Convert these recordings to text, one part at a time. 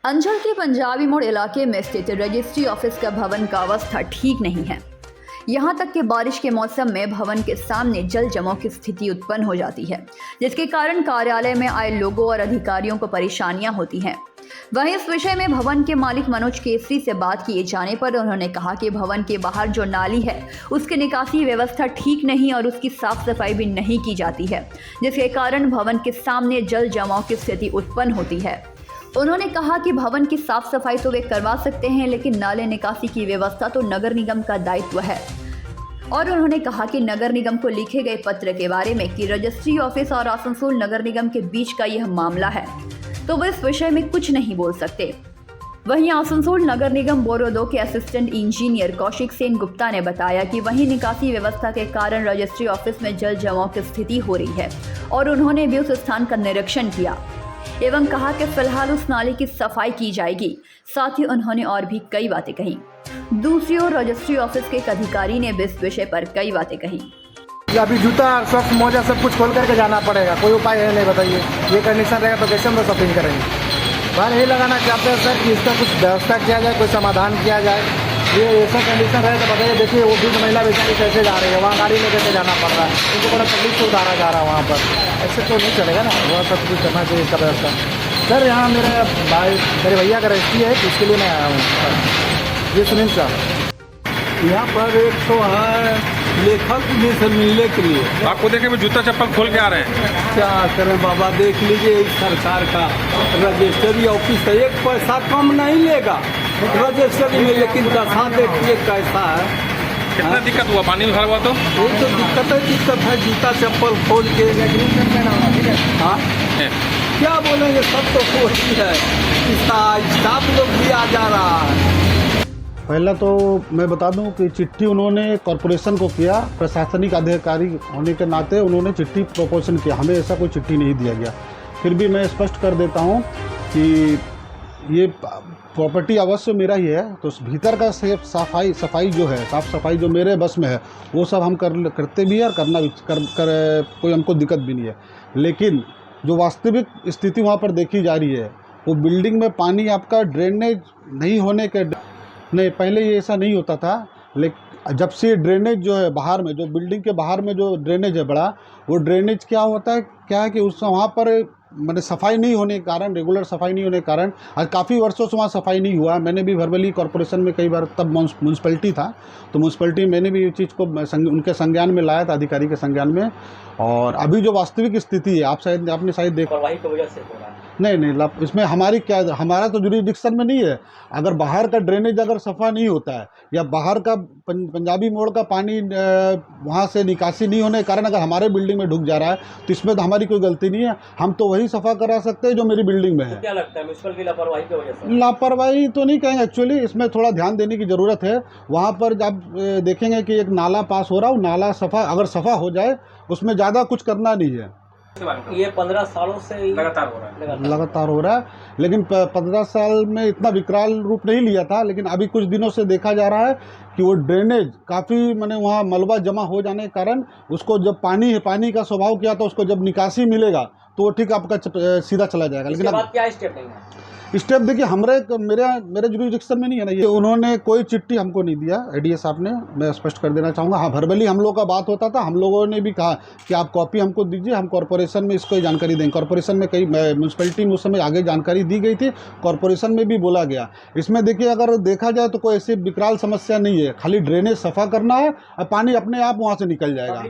अंचल के पंजाबी मोड़ इलाके में स्थित रजिस्ट्री ऑफिस का भवन का अवस्था ठीक नहीं है। यहाँ तक कि बारिश के मौसम में भवन के सामने जल जमाव की स्थिति उत्पन्न हो जाती है, जिसके कारण कार्यालय में आए लोगों और अधिकारियों को परेशानियां होती हैं। वहीं इस विषय में भवन के मालिक मनोज केसरी से बात किए जाने पर उन्होंने कहा कि भवन के बाहर जो नाली है उसकी निकासी व्यवस्था ठीक नहीं और उसकी साफ सफाई भी नहीं की जाती है, जिसके कारण भवन के सामने जल जमाव की स्थिति उत्पन्न होती है। उन्होंने कहा कि भवन की साफ सफाई तो वे करवा सकते हैं, लेकिन नाले निकासी की व्यवस्था तो नगर निगम का दायित्व है। और उन्होंने कहा कि नगर निगम को लिखे गए पत्र के बारे में कि रजिस्ट्री ऑफिस और आसनसोल नगर निगम के बीच का यह मामला है, तो वे इस विषय में कुछ नहीं बोल सकते। वहीं आसनसोल नगर निगम बोरो 2 के असिस्टेंट इंजीनियर कौशिक सेन गुप्ता ने बताया कि वहीं निकासी व्यवस्था के कारण रजिस्ट्री ऑफिस में जल जमाव की स्थिति हो रही है और उन्होंने भी उस स्थान का निरीक्षण किया एवं कहा कि फिलहाल उस नाले की सफाई की जाएगी। साथ ही उन्होंने और भी कई बातें कही। दूसरी ओर रजिस्ट्री ऑफिस के एक अधिकारी ने भी इस विषय पर कई बातें कही। अभी जूता सॉक्स मोजा सब कुछ खोल करके जाना पड़ेगा, कोई उपाय है नहीं, बताइए। ये कंडीशन रहेगा तो कैसे हम लोग शॉपिंग करेंगे? बाहर यही लगाना चाहते हैं सर कि इसका कुछ व्यवस्था किया जाए, कोई समाधान किया जाए। ये ऐसा कंडीशन रहे तो बताइए। देखिए वो भी महिला बेचारी कैसे जा रही है, वहाँ गाड़ी में कैसे जाना पड़ रहा है, उनको बड़ा तकलीफ से उतारा जा रहा है वहाँ पर। ऐसे तो नहीं चलेगा ना, वहाँ सब कुछ करना चाहिए इसका व्यवस्था। सर यहाँ मेरे भैया का रजिस्ट्री है, इसके लिए मैं आया हूँ। ये सुनील साहब, यहाँ पर एक तो है लेखक जी से मिलने के लिए। आपको देखे वो जूता चप्पल खोल के आ रहे हैं। क्या करें बाबा, देख लीजिए इस सरकार का रजिस्ट्री ऑफिस है, एक पैसा कम नहीं लेगा रजिस्ट्री में, लेकिन दशा देखिए कैसा है। कितना दिक्कत हुआ, पानी में भरा हुआ तो ये तो दिक्कत है जूता चप्पल खोल के। हाँ क्या बोलेंगे, सब तो कोशिश है, स्टाफ लोग भी आ जा रहा है। पहला तो मैं बता दूं कि चिट्ठी उन्होंने कॉरपोरेशन को किया, प्रशासनिक अधिकारी होने के नाते उन्होंने चिट्ठी प्रोपोजन किया, हमें ऐसा कोई चिट्ठी नहीं दिया गया। फिर भी मैं स्पष्ट कर देता हूं कि ये प्रॉपर्टी अवश्य मेरा ही है, तो भीतर का सफाई जो है, साफ़ सफाई जो मेरे बस में है वो सब हम करते भी हैं और करना भी कोई हमको दिक्कत भी नहीं है। लेकिन जो वास्तविक स्थिति वहाँ पर देखी जा रही है, वो बिल्डिंग में पानी आपका ड्रेनेज नहीं होने के नहीं, पहले ये ऐसा नहीं होता था। लेकिन जब से ड्रेनेज जो है बाहर में, जो बिल्डिंग के बाहर में जो ड्रेनेज है बड़ा, वो ड्रेनेज क्या होता है, क्या है कि उस वहाँ पर मैंने सफाई नहीं होने के कारण, रेगुलर सफाई नहीं होने के कारण आज काफ़ी वर्षों से वहाँ सफाई नहीं हुआ। मैंने भी वर्बली कॉरपोरेशन में कई बार, तब म्यूनसिपैलिटी था तो म्यूनसिपैलिटी मैंने भी ये चीज़ को उनके संज्ञान में लाया था, अधिकारी के संज्ञान में। और अभी जो वास्तविक स्थिति है, आपने शायद देखा की वजह से हो रहा है। नहीं, इसमें हमारा तो जुरिडिक्शन में नहीं है। अगर बाहर का ड्रेनेज अगर सफ़ा नहीं होता है या बाहर का पंजाबी मोड़ का पानी वहाँ से निकासी नहीं होने के कारण अगर हमारे बिल्डिंग में ढुक जा रहा है, तो इसमें तो हमारी कोई गलती नहीं है। हम तो वही सफ़ा करा सकते हैं जो मेरी बिल्डिंग में है। तो क्या लगता है म्युनिसिपल की लापरवाही की वजह से? लापरवाही तो नहीं कहेंगे, एक्चुअली इसमें थोड़ा ध्यान देने की ज़रूरत है। वहाँ पर जब देखेंगे कि एक नाला पास हो रहा है, वो नाला अगर सफ़ा हो जाए, उसमें ज़्यादा कुछ करना नहीं है। ये 15 सालों से लगातार हो रहा है। लेकिन 15 साल में इतना विकराल रूप नहीं लिया था, लेकिन अभी कुछ दिनों से देखा जा रहा है कि वो ड्रेनेज काफ़ी वहाँ मलबा जमा हो जाने के कारण उसको जब पानी का स्वभाव क्या था, उसको जब निकासी मिलेगा तो वो ठीक आपका सीधा चला जाएगा। लेकिन अब क्या स्टेप नहीं है? स्टेप देखिए, मेरे जुरिडिक्शन में नहीं है ना ये। उन्होंने कोई चिट्ठी हमको नहीं दिया एडीए साहब ने, मैं स्पष्ट कर देना चाहूँगा। हाँ, वर्बली हम लोग का बात होता था, हम लोगों ने भी कहा कि आप कॉपी हमको दीजिए, हम कॉरपोरेशन में इसको जानकारी देंगे। कॉरपोरेशन में कई म्यूनसिपैलिटी में उस समय आगे जानकारी दी गई थी, कॉरपोरेशन में भी बोला गया। इसमें देखिए, अगर देखा जाए तो कोई ऐसी विकराल समस्या नहीं है, खाली ड्रेनेज सफ़ा करना है और पानी अपने आप वहाँ से निकल जाएगा।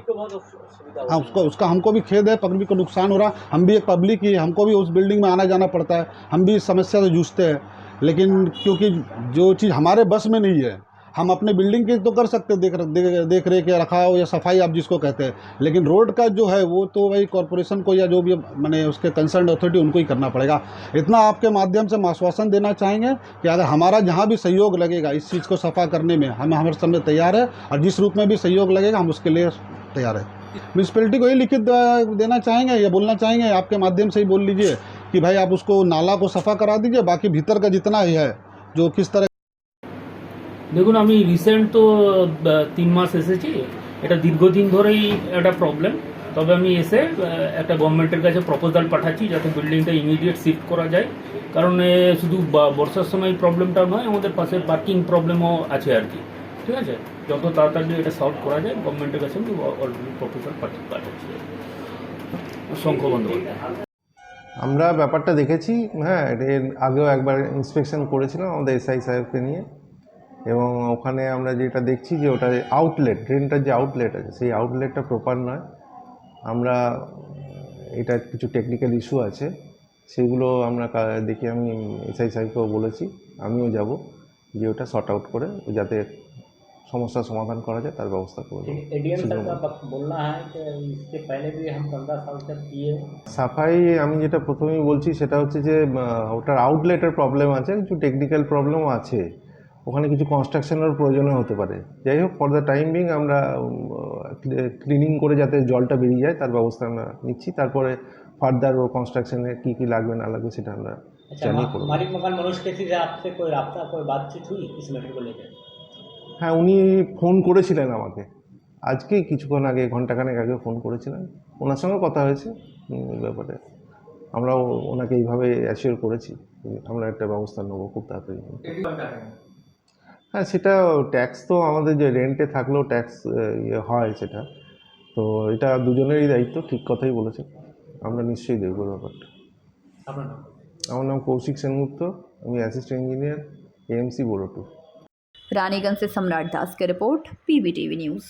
हाँ, उसका हमको भी खेद है, पब्लिक को नुकसान हो रहा। हम भी एक पब्लिक ही, हमको भी उस बिल्डिंग में आना जाना पड़ता है, हम भी इस समस्या से जूझते हैं। लेकिन क्योंकि जो चीज़ हमारे बस में नहीं है, हम अपने बिल्डिंग की तो कर सकते हैं, देख रेख या रखाव या सफाई आप जिसको कहते हैं, लेकिन रोड का जो है वो तो वही कॉरपोरेशन को या जो भी मैंने उसके कंसर्न अथॉरिटी उनको ही करना पड़ेगा। इतना आपके माध्यम से हम आश्वासन देना चाहेंगे कि अगर हमारा जहाँ भी सहयोग लगेगा इस चीज़ को सफ़ा करने में, हम हमारे सामने तैयार है, और जिस रूप में भी सहयोग लगेगा हम उसके लिए तैयार है। म्यूनसिपैलिटी को ही लिखित देना चाहेंगे या बोलना चाहेंगे, आपके माध्यम से ही बोल लीजिए कि भाई आप उसको नाला को सफ़ा करा दीजिए, बाकी भीतर का जितना ही है जो किस तरह। দেখুন, আমি রিসেন্ট তো 3 মাস এসেছি। এটা দীর্ঘদিন ধরেই একটা প্রবলেম। তবে আমি এসে একটা গভর্নমেন্টের কাছে প্রপোজাল পাঠাচ্ছি যাতে বিল্ডিংটা ইমিডিয়েট শিফট করা যায়, কারণ শুধু বর্ষার সময় প্রবলেমটা নয়, আমাদের পাশে পার্কিং প্রবলেমও আছে আর কি। ঠিক আছে, যত তাড়াতাড়ি এটা সলভ করা যায় গভর্নমেন্টের কাছে আমি অলরেডি প্রপোজাল পাঠাচ্ছি। শঙ্খ বন্দ্যোপাধ্যায়। আমরা ব্যাপারটা দেখেছি, হ্যাঁ, এর আগেও একবার ইন্সপেকশন করেছিলাম আমাদের এসআই সাহেবকে নিয়ে, এবং ওখানে আমরা যেটা দেখছি যে ওটা আউটলেট, ড্রেনটার যে আউটলেট আছে সেই আউটলেটটা প্রপার নয়। আমরা এটা কিছু টেকনিক্যাল ইস্যু আছে, সেগুলো আমরা দেখি, আমি এসআই সাহেবকেও বলেছি, আমিও যাব যে ওটা সর্ট আউট করে যাতে সমস্যার সমাধান করা যায় তার ব্যবস্থা করব। एडीएम सर का बोलना है कि इसके पहले भी हम 15 साल से किए। সাফাই আমি যেটা প্রথমেই বলছি সেটা হচ্ছে যে ওটার আউটলেটের প্রবলেম আছে, কিছু টেকনিক্যাল প্রবলেমও আছে, ওখানে কিছু কনস্ট্রাকশনের প্রয়োজনও হতে পারে। যাই হোক, ফর দ্য টাইম বিং আমরা ক্লিনিং করে যাতে জলটা বেরিয়ে যায় তার ব্যবস্থা আমরা নিচ্ছি। তারপরে ফার্দার ও কনস্ট্রাকশনে কী কী লাগবে না লাগবে সেটা আমরা জানিয়ে করব। मालिक मकान मनोज केसी से आपसे कोई राब्ता, कोई बातचीत हुई इस मैटर को लेकर? হ্যাঁ, উনি ফোন করেছিলেন আমাকে আজকে, কিছুক্ষণ আগে, ঘন্টাখানেক আগে ফোন করেছিলেন, ওনার সঙ্গে কথা হয়েছে ব্যাপারে। আমরাও ওনাকে এইভাবে অ্যাসিওর করেছি আমরা একটা ব্যবস্থা নেবো খুব তাড়াতাড়ি। হ্যাঁ, সেটা ট্যাক্স তো আমাদের যে রেন্টে থাকলেও ট্যাক্স হয় সেটা, তো এটা দুজনেরই দায়িত্ব। ঠিক কথাই বলেছেন, আমরা নিশ্চয়ই দেখব ব্যাপারটা। আমার নাম কৌশিক সেনগুপ্ত, আমি অ্যাসিস্ট্যান্ট ইঞ্জিনিয়ার, এএমসি बोरो 2। रानीगंज से सम्राट दास की रिपोर्ट, PBTV न्यूज़।